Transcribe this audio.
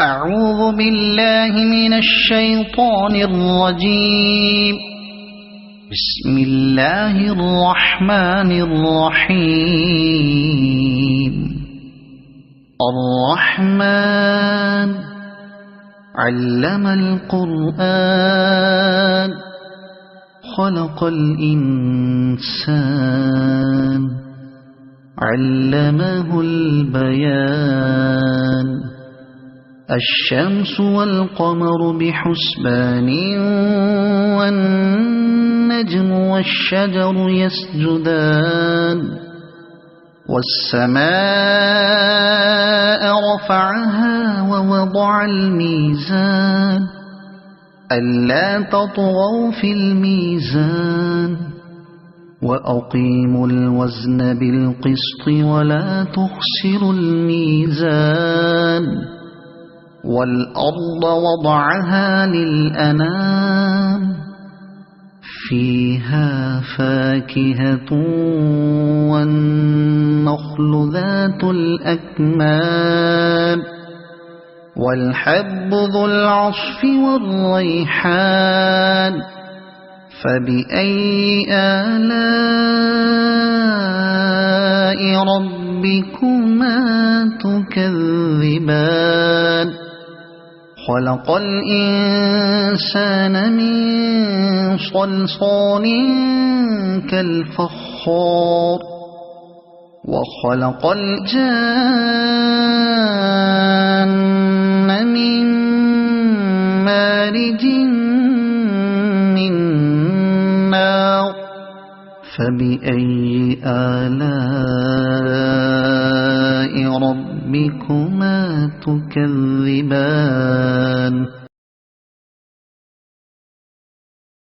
أعوذ بالله من الشيطان الرجيم. بسم الله الرحمن الرحيم. الرحمن علم القرآن خلق الإنسان علمه البيان. الشمس والقمر بحسبان والنجم والشجر يسجدان. والسماء رفعها ووضع الميزان ألا تطغوا في الميزان وأقيموا الوزن بالقسط ولا تخسروا الميزان. والأرض وضعها للأنام فيها فاكهة والنخل ذات الأكمام والحب ذو العصف والريحان. فبأي آلاء ربكما تكذبان. خلق الإنسان من صلصال كالفخار وخلق الجان من مارج من نار. فبأي آلاء ربكما تكذبان.